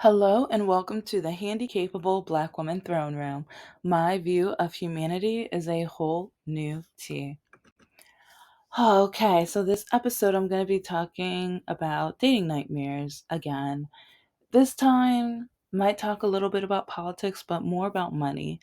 Hello and welcome to the Handicapable Black Woman Throne Room. My view of humanity is a whole new tea. Okay, so this episode I'm going to be talking about dating nightmares again. This time, might talk a little bit about politics, but more about money.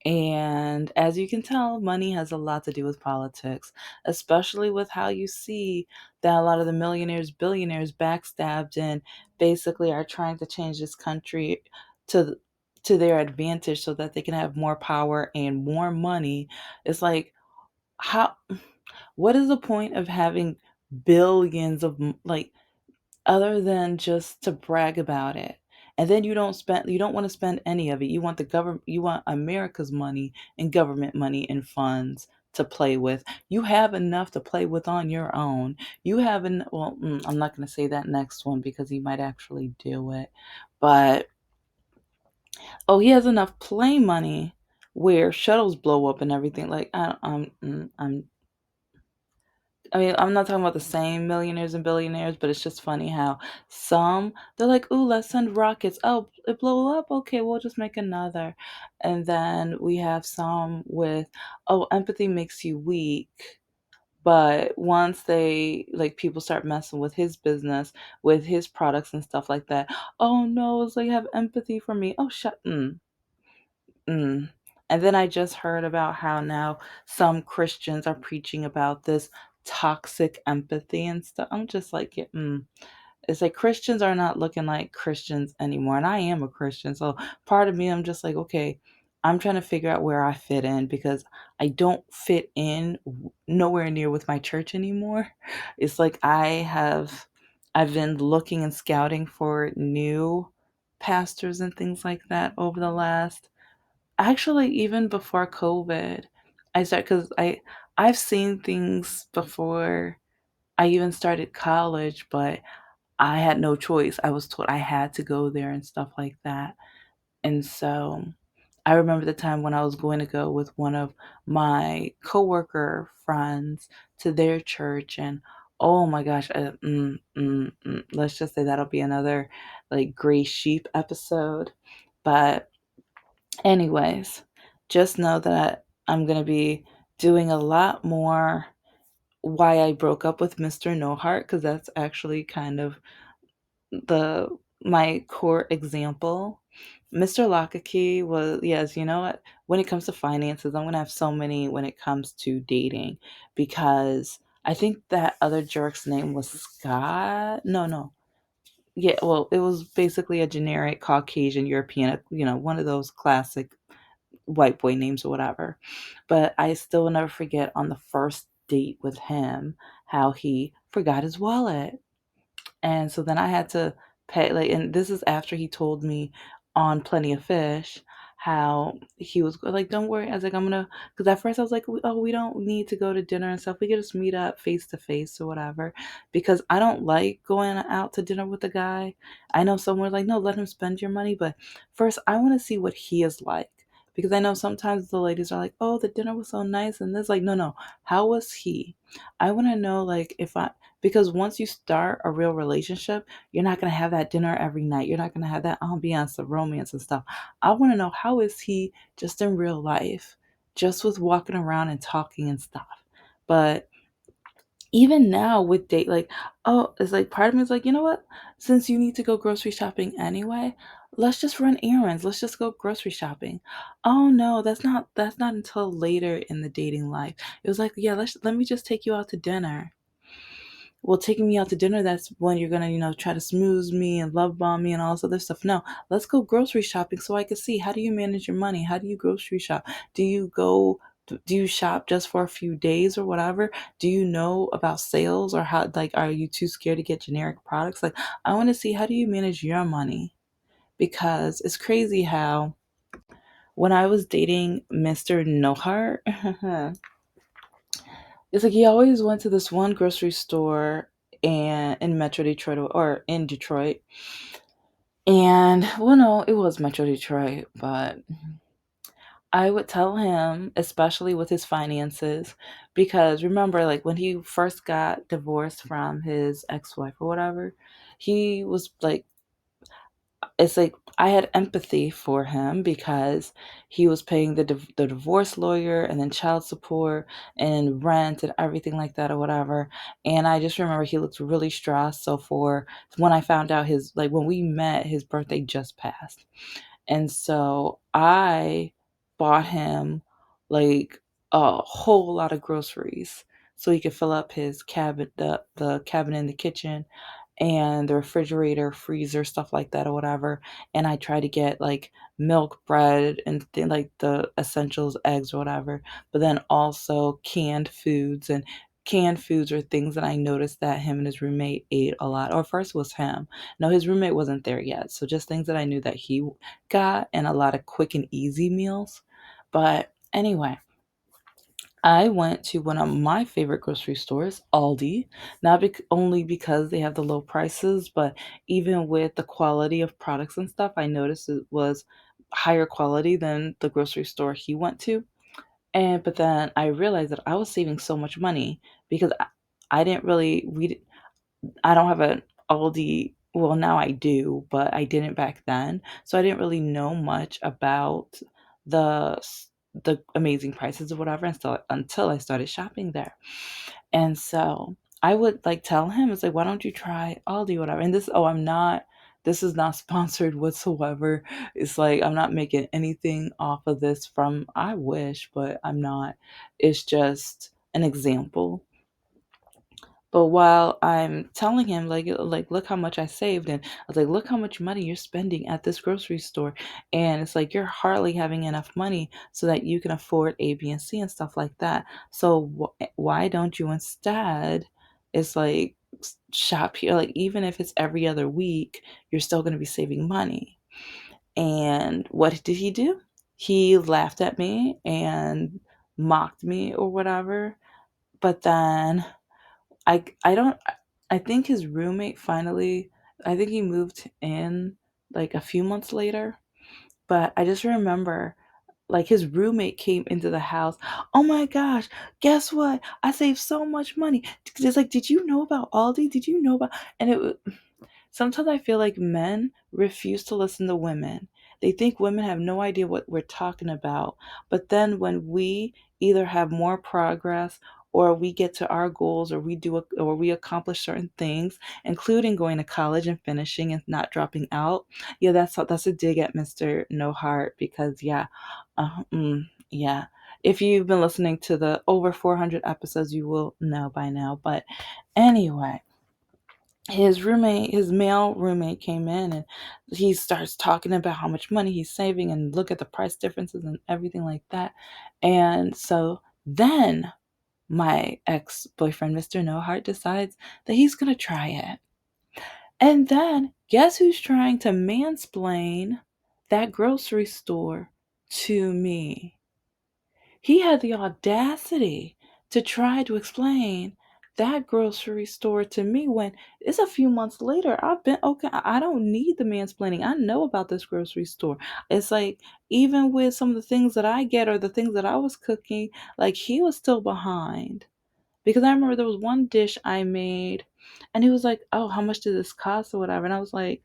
And as you can tell, money has a lot to do with politics, especially with how you see that a lot of the millionaires, billionaires backstabbed and basically are trying to change this country to to their advantage so that they can have more power and more money. It's like how what is the point of having billions of like other than just to brag about it. And then you don't want to spend any of it. You want the government you want America's money and government money and funds to play with. You have enough to play with on your own. You have I'm not going to say that next one because he might actually do it. But he has enough play money where shuttles blow up and everything. Like I mean, I'm not talking about the same millionaires and billionaires, but it's just funny how some they're like, "Ooh, let's send rockets. Oh, it blew up. Okay, we'll just make another." And then we have some with, "Oh, empathy makes you weak." But once they like people start messing with his business, with his products and stuff like that, "Oh no, it's like have empathy for me." Oh, shut. Mm. And then I just heard about how now some Christians are preaching about this toxic empathy and stuff. I'm just like, yeah, it's like Christians are not looking like Christians anymore. And I am a Christian. So part of me, I'm just like, okay, I'm trying to figure out where I fit in because I don't fit in nowhere near with my church anymore. It's like I've been looking and scouting for new pastors and things like that over the last. Actually, even before COVID, I started because I've seen things before I even started college, but I had no choice. I was told I had to go there and stuff like that. And so I remember the time when I was going to go with one of my coworker friends to their church, and oh my gosh, let's just say that'll be another like gray sheep episode. But anyways, just know that I'm going to be doing a lot more why I broke up with Mr. No Heart because that's actually kind of the my core example. Mr. Lockakey was yes, you know what? When it comes to finances, I'm gonna have so many when it comes to dating because I think that other jerk's name was Scott. No. Yeah, well, it was basically a generic Caucasian European, one of those classic white boy names or whatever. But I still will never forget on the first date with him how he forgot his wallet. And so then I had to pay like and this is after he told me on Plenty of Fish how he was like, "Don't worry." I was like, "I'm gonna," because at first I was like, "Oh, we don't need to go to dinner and stuff. We can just meet up face to face or whatever." Because I don't like going out to dinner with a guy. I know someone like, "No, let him spend your money," but first I want to see what he is like. Because I know sometimes the ladies are like, "Oh, the dinner was so nice," and this like, no, how was he? I want to know like if I because once you start a real relationship, you're not going to have that dinner every night. You're not going to have that ambiance, the romance and stuff. I want to know how is he just in real life, just with walking around and talking and stuff. But even now with date, like, oh, it's like part of me is like, you know what? Since you need to go grocery shopping anyway, let's just run errands. Let's just go grocery shopping. Oh no, that's not until later in the dating life. It was like, yeah, let me just take you out to dinner. Well, taking me out to dinner, that's when you're gonna, try to smooth me and love bomb me and all this other stuff. No, let's go grocery shopping so I can see how do you manage your money? How do you grocery shop? Do you shop just for a few days or whatever? Do you know about sales or how, like, are you too scared to get generic products? Like, I want to see how do you manage your money? Because it's crazy how when I was dating Mr. No Heart, it's like he always went to this one grocery store and in Metro Detroit or in Detroit. And well no, it was Metro Detroit, but I would tell him, especially with his finances, because remember, like when he first got divorced from his ex wife or whatever, he was like it's like I had empathy for him because he was paying the divorce lawyer and then child support and rent and everything like that or whatever. And I just remember he looked really stressed. So for when I found out his like when we met, his birthday just passed. And so I bought him like a whole lot of groceries so he could fill up his cabinet, the cabinet in the kitchen and the refrigerator, freezer, stuff like that or whatever. And I try to get like milk, bread, and like the essentials, eggs or whatever. But then also canned foods are things that I noticed that him and his roommate ate a lot. Or first was him. No, his roommate wasn't there yet. So just things that I knew that he got and a lot of quick and easy meals. But anyway, I went to one of my favorite grocery stores, Aldi, not only because they have the low prices, but even with the quality of products and stuff, I noticed it was higher quality than the grocery store he went to. And but then I realized that I was saving so much money because I didn't really I don't have an Aldi. Well, now I do, but I didn't back then. So I didn't really know much about the the amazing prices or whatever until I started shopping there. And so I would like tell him, it's like, why don't you try Aldi, whatever? And this is not sponsored whatsoever. It's like I'm not making anything off of this from I wish, but I'm not. It's just an example. But while I'm telling him, like, look how much I saved, and I was like, look how much money you're spending at this grocery store, and it's like you're hardly having enough money so that you can afford A, B, and C and stuff like that. So why don't you instead? It's like shop here, like even if it's every other week, you're still going to be saving money. And what did he do? He laughed at me and mocked me or whatever. But then I don't I think his roommate finally I think he moved in like a few months later, but I just remember like his roommate came into the house. Oh my gosh, guess what? I saved so much money. It's like, did you know about Aldi? Did you know about and sometimes I feel like men refuse to listen to women. They think women have no idea what we're talking about. But then when we either have more progress or we get to our goals or or we accomplish certain things, including going to college and finishing and not dropping out. Yeah, that's a dig at Mr. No Heart because yeah. If you've been listening to the over 400 episodes, you will know by now. But anyway, his male roommate came in and he starts talking about how much money he's saving and look at the price differences and everything like that. And so then my ex-boyfriend, Mr. No Heart, decides that he's going to try it. And then guess who's trying to mansplain that grocery store to me? He had the audacity to try to explain that grocery store to me when it's a few months later. I've been okay. I don't need the mansplaining. I know about this grocery store. It's like even with some of the things that I get or the things that I was cooking, like he was still behind. Because I remember there was one dish I made and he was like, "Oh, how much did this cost?" or whatever. And I was like,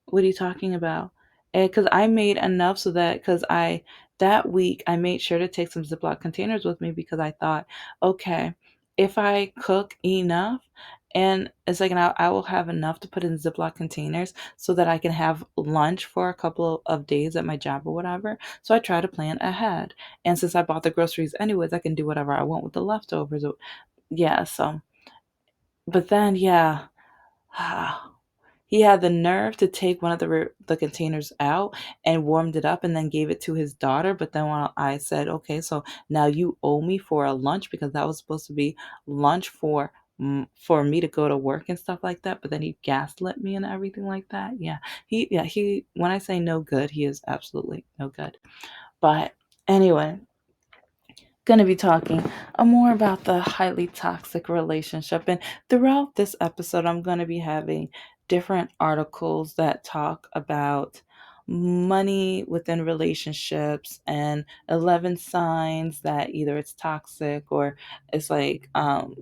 what are you talking about? And because I made enough so that because that week I made sure to take some Ziploc containers with me because I thought, okay, if I cook enough, and it's like, I will have enough to put in Ziploc containers so that I can have lunch for a couple of days at my job or whatever. So I try to plan ahead. And since I bought the groceries anyways, I can do whatever I want with the leftovers. Yeah, so, but then, yeah. He had the nerve to take one of the containers out and warmed it up and then gave it to his daughter. But then when I said, okay, so now you owe me for a lunch because that was supposed to be lunch for me to go to work and stuff like that. But then he gaslit me and everything like that. He when I say no good, he is absolutely no good. But anyway, going to be talking more about the highly toxic relationship. And throughout this episode, I'm going to be having different articles that talk about money within relationships and 11 signs that either it's toxic or it's like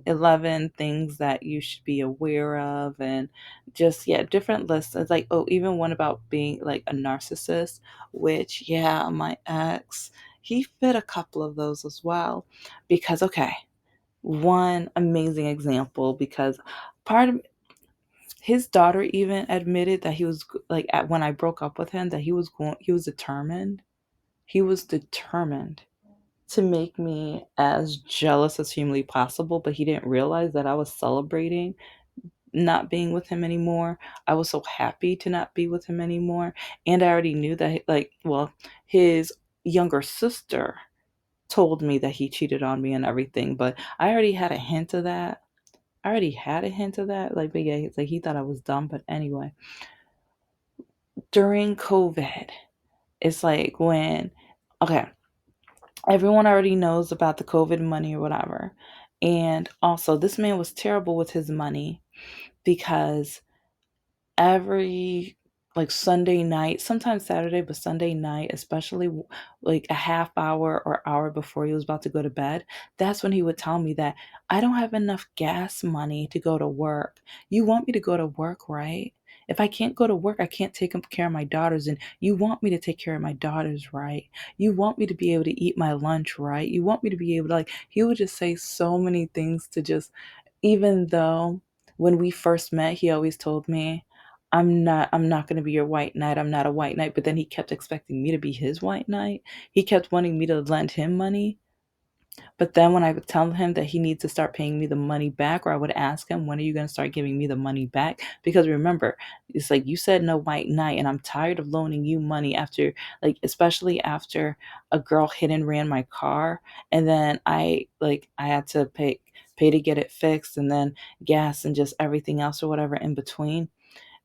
11 things that you should be aware of, and just, yeah, different lists. It's like, oh, even one about being like a narcissist, which, yeah, my ex, he fit a couple of those as well. Because, okay, one amazing example, because part of his daughter even admitted that he was like, at when I broke up with him, that he was determined. He was determined to make me as jealous as humanly possible, but he didn't realize that I was celebrating not being with him anymore. I was so happy to not be with him anymore, and I already knew that, like, well, his younger sister told me that he cheated on me and everything, but I already had a hint of that. I already had a hint of that. Like, but yeah, it's like he thought I was dumb. But anyway, during COVID, it's like when, okay, everyone already knows about the COVID money or whatever. And also, this man was terrible with his money because every, like, Sunday night, sometimes Saturday, but Sunday night, especially like a half hour or hour before he was about to go to bed, that's when he would tell me that I don't have enough gas money to go to work. You want me to go to work, right? If I can't go to work, I can't take care of my daughters. And you want me to take care of my daughters, right? You want me to be able to eat my lunch, right? You want me to be able to, like, he would just say so many things to just, even though when we first met, he always told me, I'm not gonna be your white knight. I'm not a white knight. But then he kept expecting me to be his white knight. He kept wanting me to lend him money. But then when I would tell him that he needs to start paying me the money back, or I would ask him, when are you going to start giving me the money back? Because remember, it's like you said no white knight, and I'm tired of loaning you money after, like, especially after a girl hit and ran my car, and then I had to pay to get it fixed, and then gas and just everything else or whatever in between.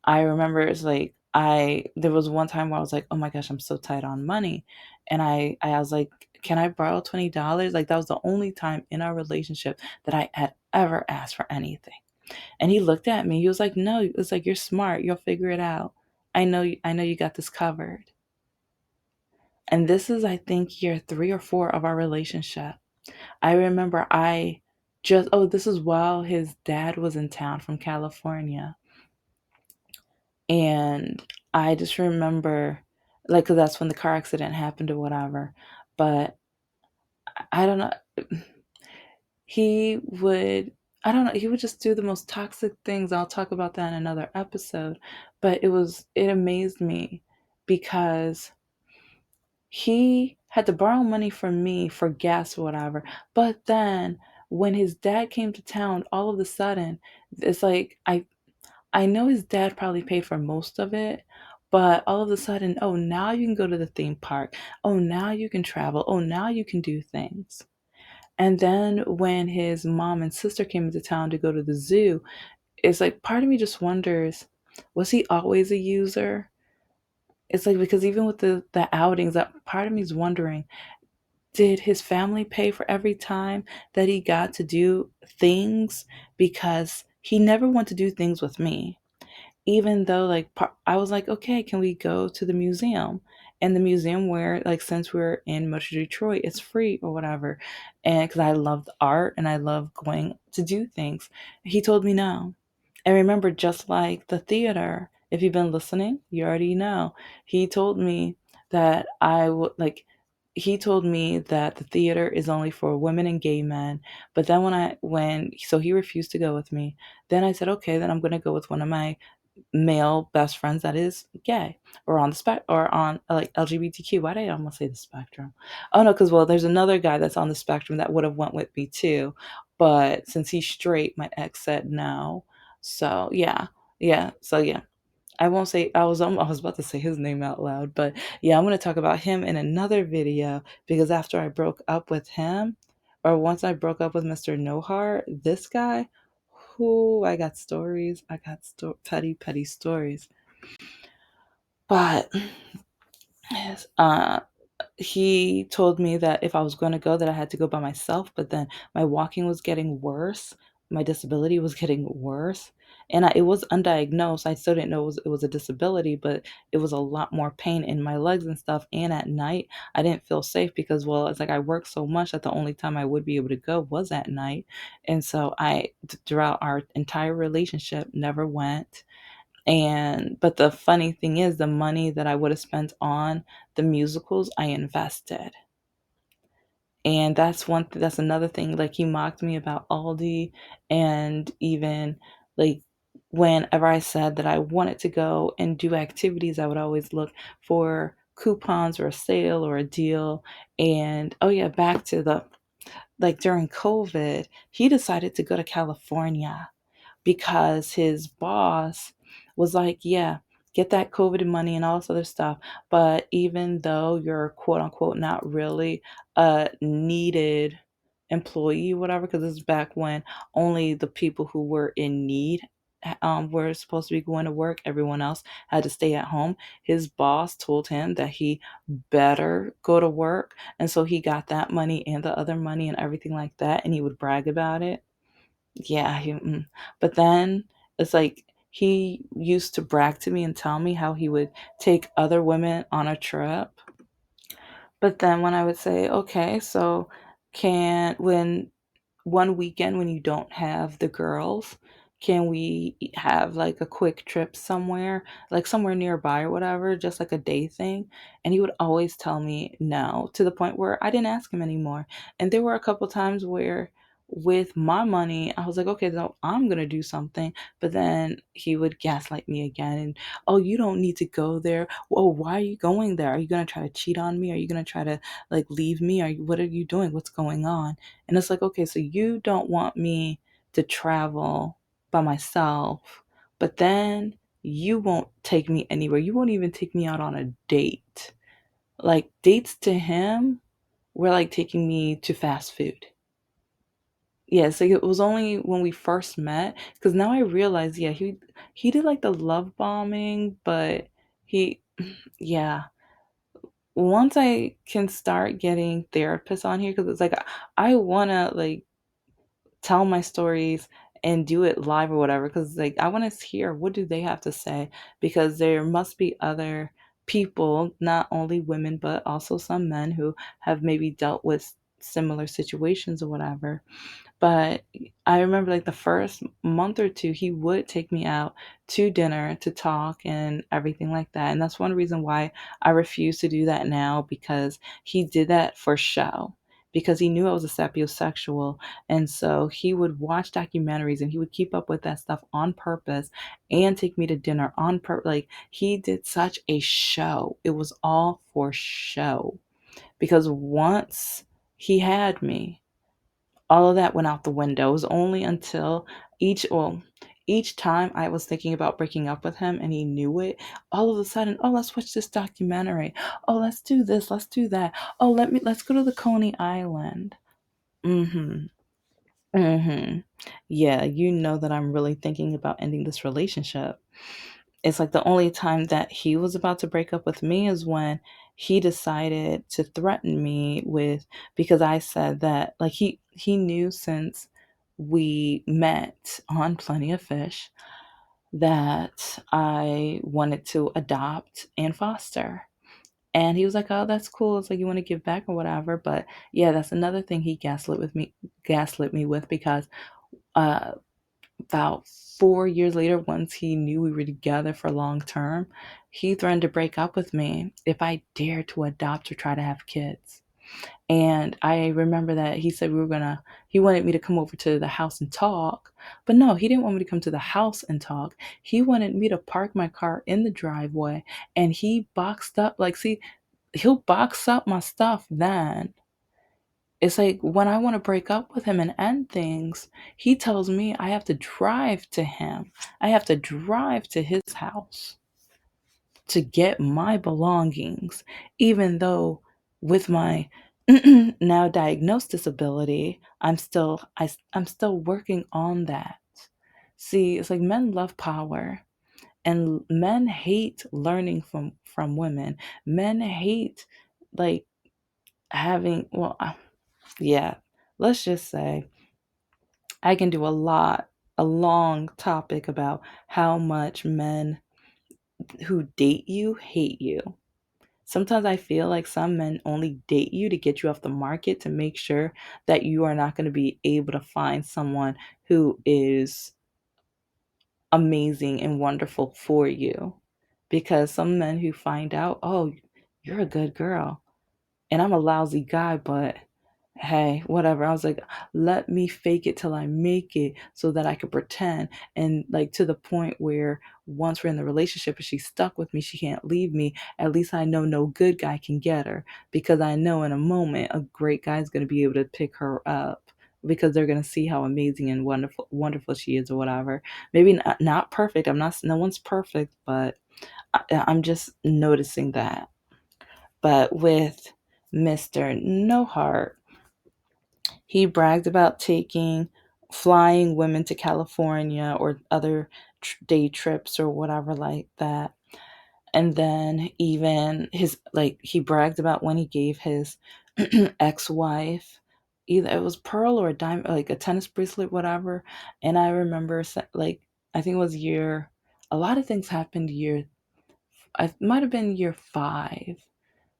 I remember it's like I there was one time where I was like, "Oh my gosh, I'm so tight on money." And I was like, "Can I borrow $20?" Like, that was the only time in our relationship that I had ever asked for anything. And he looked at me. He was like, "No." It's like, "You're smart. You'll figure it out. I know you got this covered." And this is, I think, year 3 or 4 of our relationship. I remember I just oh, this is while his dad was in town from California. And I just remember, like, 'cause that's when the car accident happened or whatever. But I don't know. He would, I don't know, he would just do the most toxic things. I'll talk about that in another episode. But it amazed me because he had to borrow money from me for gas or whatever. But then when his dad came to town, all of a sudden, it's like I know his dad probably paid for most of it, but all of a sudden, oh, now you can go to the theme park. Oh, now you can travel. Oh, now you can do things. And then when his mom and sister came into town to go to the zoo, it's like part of me just wonders, was he always a user? It's like, because even with the outings, that part of me is wondering, did his family pay for every time that he got to do things? Because he never wanted to do things with me, even though, like, I was like, okay, can we go to the museum? And the museum, where, like, since we're in Metro Detroit, it's free or whatever. And because I love art and I love going to do things, he told me no. And remember, just like the theater, if you've been listening, you already know. He told me that I would like. He told me that the theater is only for women and gay men. But then so he refused to go with me. Then I said, okay, then I'm going to go with one of my male best friends that is gay, or on the or on, like, LGBTQ. Why did I almost say the spectrum? Oh no, because, well, there's another guy that's on the spectrum that would have went with me too, but since he's straight, my ex said no. So yeah, yeah. So yeah, I won't say. I was about to say his name out loud, but yeah, I'm gonna talk about him in another video, because after I broke up with him, or once I broke up with Mr. No Heart, this guy, who, I got stories. I got petty, petty stories. But yes, he told me that if I was going to go, that I had to go by myself. But then my walking was getting worse. My disability was getting worse. and it was undiagnosed. I still didn't know it was a disability, but it was a lot more pain in my legs and stuff. And at night, I didn't feel safe because, well, it's like I worked so much that the only time I would be able to go was at night. And so throughout our entire relationship, never went. And but the funny thing is, the money that I would have spent on the musicals, I invested. And that's another thing, like, he mocked me about Aldi, and even, like, whenever I said that I wanted to go and do activities, I would always look for coupons or a sale or a deal. And, oh, yeah, back to the like, during COVID, he decided to go to California because his boss was like, "Yeah, get that COVID money and all this other stuff. But even though you're quote unquote not really a needed employee, whatever, because this is back when only the people who were in need were supposed to be going to work. Everyone else had to stay at home. His boss told him that he better go to work. And so he got that money and the other money and everything like that. And he would brag about it. Yeah, but then it's like he used to brag to me and tell me how he would take other women on a trip. But then when I would say, "Okay, so can when one weekend when you don't have the girls, can we have like a quick trip somewhere, like somewhere nearby or whatever, just like a day thing?" And he would always tell me no, to the point where I didn't ask him anymore. And there were a couple times where with my money, I was like, okay, no, I'm gonna do something. But then he would gaslight me again. And, oh, you don't need to go there. Oh, why are you going there? Are you gonna try to cheat on me? Are you gonna try to like leave me? What are you doing? What's going on? And it's like, okay, so you don't want me to travel by myself, but then you won't take me anywhere. You won't even take me out on a date. Like, dates to him were like taking me to fast food. Yeah, so it was only when we first met, because now I realize, yeah, he did like the love bombing, but he, yeah. Once I can start getting therapists on here, because it's like I wanna like tell my stories and do it live or whatever, because like I want to hear what do they have to say, because there must be other people, not only women but also some men who have maybe dealt with similar situations or whatever. But I remember like the first month or two, he would take me out to dinner to talk and everything like that. And that's one reason why I refuse to do that now, because he did that for show. Because he knew I was a sapiosexual. And so he would watch documentaries and he would keep up with that stuff on purpose and take me to dinner on purpose. Like, he did such a show. It was all for show. Because once he had me, all of that went out the window. It was only until each time I was thinking about breaking up with him and he knew it, all of a sudden, oh, let's watch this documentary. Oh, let's do this, let's do that. Oh, let's go to the Coney Island. Mm-hmm. Mm-hmm. Yeah, you know that I'm really thinking about ending this relationship. It's like the only time that he was about to break up with me is when he decided to threaten me with, because I said that like he knew since we met on Plenty of Fish that I wanted to adopt and foster. And he was like, "Oh, that's cool. It's like you want to give back or whatever." But yeah, that's another thing he gaslit me with, because uh about 4 years later, once he knew we were together for long term, he threatened to break up with me if I dared to adopt or try to have kids. And I remember that he said he wanted me to come over to the house and talk. But no, he didn't want me to come to the house and talk. He wanted me to park my car in the driveway, and he boxed up, like, see, he'll box up my stuff then. It's like when I want to break up with him and end things, he tells me I have to drive to him. I have to drive to his house to get my belongings, even though with my now diagnosed disability, I'm still working on that. See, it's like men love power, and men hate learning from women. Men hate like having, yeah, let's just say I can do a lot a long topic about how much men who date you hate you. Sometimes I feel like some men only date you to get you off the market to make sure that you are not going to be able to find someone who is amazing and wonderful for you. Because some men who find out, oh, you're a good girl and I'm a lousy guy, but hey, whatever. I was like, let me fake it till I make it so that I could pretend. And like to the point where once we're in the relationship and she's stuck with me, she can't leave me. At least I know no good guy can get her because I know in a moment a great guy is going to be able to pick her up because they're going to see how amazing and wonderful she is or whatever. Maybe not perfect. I'm not, no one's perfect, but I'm just noticing that. But with Mr. No Heart, he bragged about flying women to California or other day trips or whatever like that. And then even he bragged about when he gave his ex-wife either it was pearl or a diamond, like a tennis bracelet, whatever. And I remember like, I think it was a lot of things happened I might have been year 5.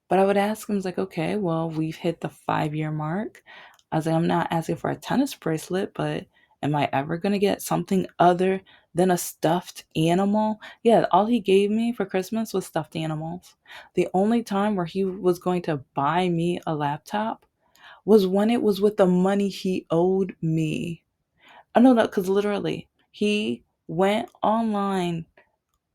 But I would ask him, like, okay, well, we've hit the 5-year mark. I was like, I'm not asking for a tennis bracelet, but am I ever going to get something other than a stuffed animal? Yeah, all he gave me for Christmas was stuffed animals. The only time where he was going to buy me a laptop was when it was with the money he owed me. I know that because literally he went online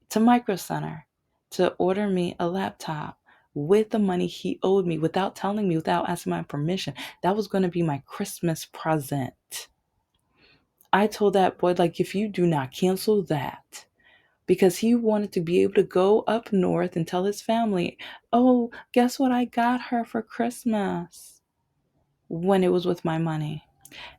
to Micro Center to order me a laptop with the money he owed me without telling me, without asking my permission. That was going to be my Christmas present. I told that boy, like, if you do not cancel that, because he wanted to be able to go up north and tell his family, oh, guess what I got her for Christmas when it was with my money.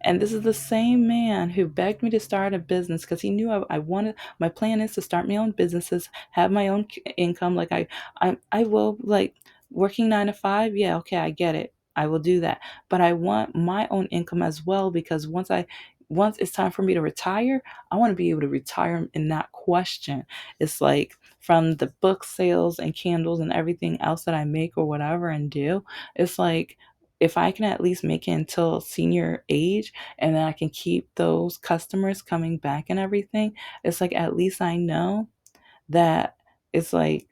And this is the same man who begged me to start a business because he knew I wanted. My plan is to start my own businesses, have my own income. Like I will, like, working 9 to 5. Yeah, okay, I get it. I will do that, but I want my own income as well because once it's time for me to retire, I want to be able to retire and not question. It's like from the book sales and candles and everything else that I make or whatever and do. It's like if I can at least make it until senior age and then I can keep those customers coming back and everything, it's like at least I know that it's like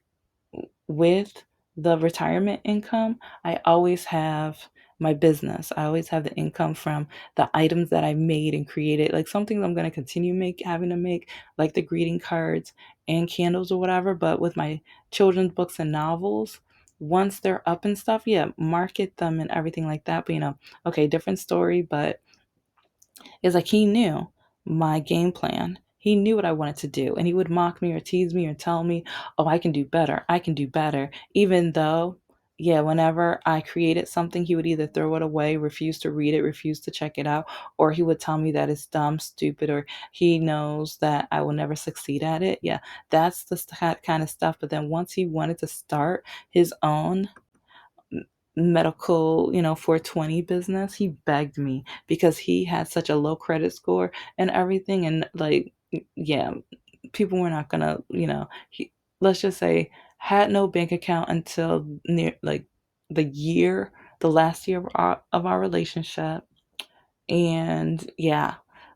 with the retirement income, I always have my business. I always have the income from the items that I made and created. Like some things I'm going to continue having to make, like the greeting cards and candles or whatever. But with my children's books and novels, once they're up and stuff, yeah, market them and everything like that. But okay, different story. But it's like he knew my game plan. He knew what I wanted to do. And he would mock me or tease me or tell me, oh, I can do better. I can do better. Even though, yeah, whenever I created something, he would either throw it away, refuse to read it, refuse to check it out, or he would tell me that it's dumb, stupid, or he knows that I will never succeed at it. Yeah, that's the kind of stuff. But then once he wanted to start his own medical, 420 business, he begged me because he had such a low credit score and everything. And like, yeah, people were not gonna, let's just say, had no bank account until near like the last year of our relationship. And yeah,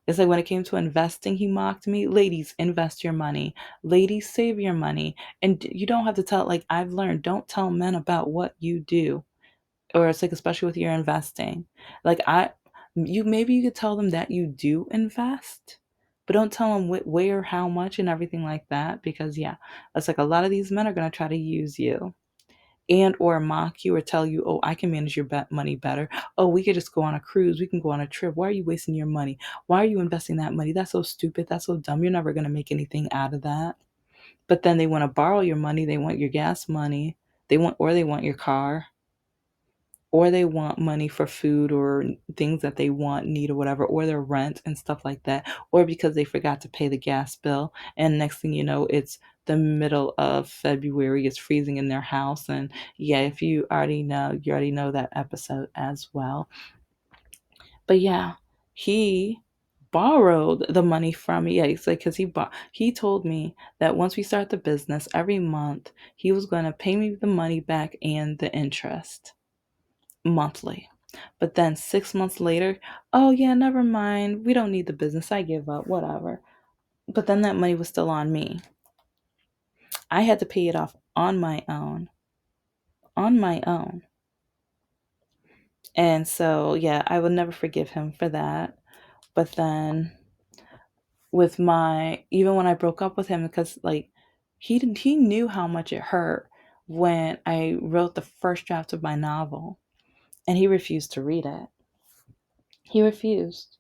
it's like when it came to investing, he mocked me. Ladies, invest your money. Ladies, save your money. And you don't have to tell, like, I've learned, don't tell men about what you do, or it's like especially with your investing. Like maybe you could tell them that you do invest, but don't tell them where, how much, and everything like that. Because yeah, it's like a lot of these men are gonna try to use you and or mock you or tell you, oh, I can manage your money better. Oh, we could just go on a cruise. We can go on a trip. Why are you wasting your money? Why are you investing that money? That's so stupid. That's so dumb. You're never gonna make anything out of that. But then they want to borrow your money. They want your gas money. They want your car, or they want money for food or things that they want, need, or whatever, or their rent and stuff like that, or because they forgot to pay the gas bill. And next thing you know, it's the middle of February, it's freezing in their house. And yeah, if you already know that episode as well. But yeah, he borrowed the money from me. Yeah, it's like because he told me that once we start the business, every month he was going to pay me the money back and the interest monthly. But then 6 months later, oh yeah, never mind. We don't need the business. I give up. Whatever. But then that money was still on me. I had to pay it off on my own. On my own. And so, yeah, I will never forgive him for that. But then with my even when I broke up with him because like he knew how much it hurt when I wrote the first draft of my novel and he refused to read it. He refused.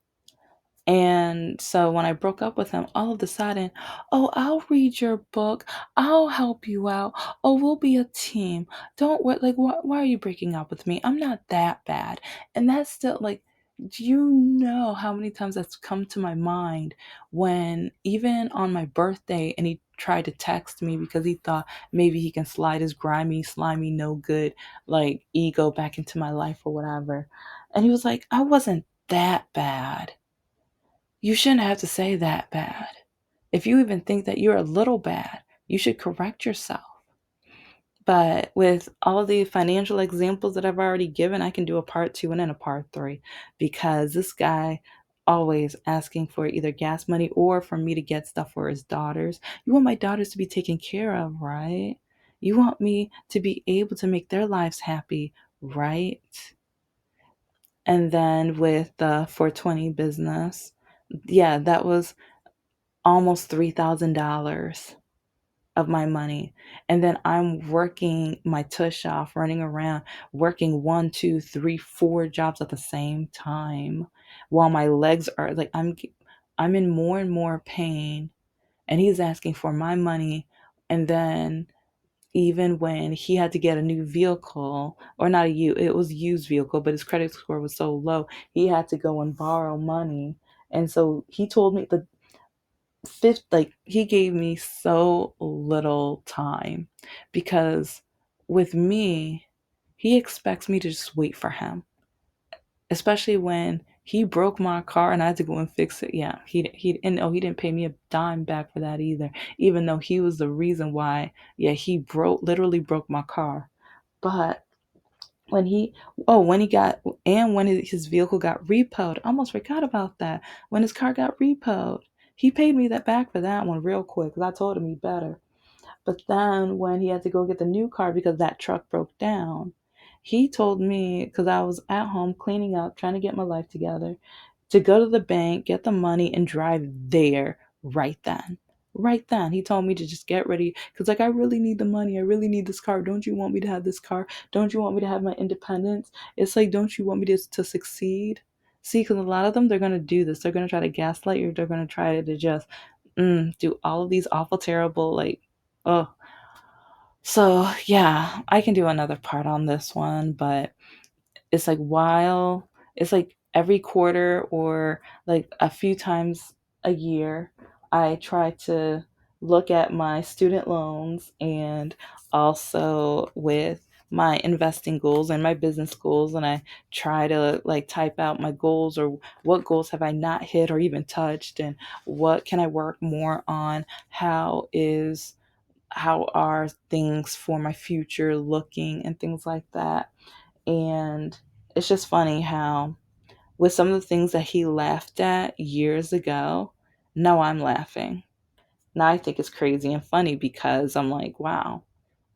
And so when I broke up with him, all of a sudden, oh, I'll read your book. I'll help you out. Oh, we'll be a team. Don't worry. Like, why are you breaking up with me? I'm not that bad. And that's still like, do you know how many times that's come to my mind when even on my birthday and he tried to text me because he thought maybe he can slide his grimy, slimy, no good, like ego back into my life or whatever. And he was like, I wasn't that bad. You shouldn't have to say that bad. If you even think that you're a little bad, you should correct yourself. But with all the financial examples that I've already given, I can do a part two and then a part three because this guy always asking for either gas money or for me to get stuff for his daughters. You want my daughters to be taken care of, right? You want me to be able to make their lives happy, right? And then with the 420 business, yeah, that was almost $3,000 of my money. And then I'm working my tush off, running around, working one, two, three, four jobs at the same time while my legs are like, I'm in more and more pain. And he's asking for my money. And then even when he had to get a new vehicle, or not it was a used vehicle, but his credit score was so low, he had to go and borrow money. And so he told me the fifth, like he gave me so little time because with me, he expects me to just wait for him, especially when he broke my car and I had to go and fix it. Yeah, he and oh, he didn't pay me a dime back for that either, even though he was the reason why. Yeah, he literally broke my car. But when he when he got and when his vehicle got repoed, I almost forgot about that. When his car got repoed, he paid me that back for that one real quick because I told him he better. But then when he had to go get the new car because that truck broke down, he told me, because I was at home cleaning up, trying to get my life together, to go to the bank, get the money, and drive there right then. Right then. He told me to just get ready because, like, I really need the money. I really need this car. Don't you want me to have this car? Don't you want me to have my independence? It's like, don't you want me to succeed? See, because a lot of them, they're going to do this. They're going to try to gaslight you. They're going to try to just do all of these awful, terrible, like, oh, so yeah, I can do another part on this one, but it's like while it's like every quarter or like a few times a year, I try to look at my student loans and also with my investing goals and my business goals, and I try to like type out my goals or what goals have I not hit or even touched, and what can I work more on, how are things for my future looking and things like that. And it's just funny how with some of the things that he laughed at years ago, now I'm laughing. Now I think it's crazy and funny because I'm like, wow,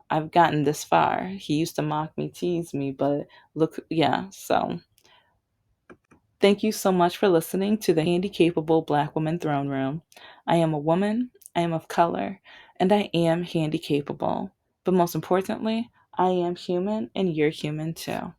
I've gotten this far. He used to mock me, tease me, but look, yeah. So thank you so much for listening to the Handicapable Black Woman Throne Room. I am a woman, I am of color, and I am handicapable. But most importantly, I am human and you're human too.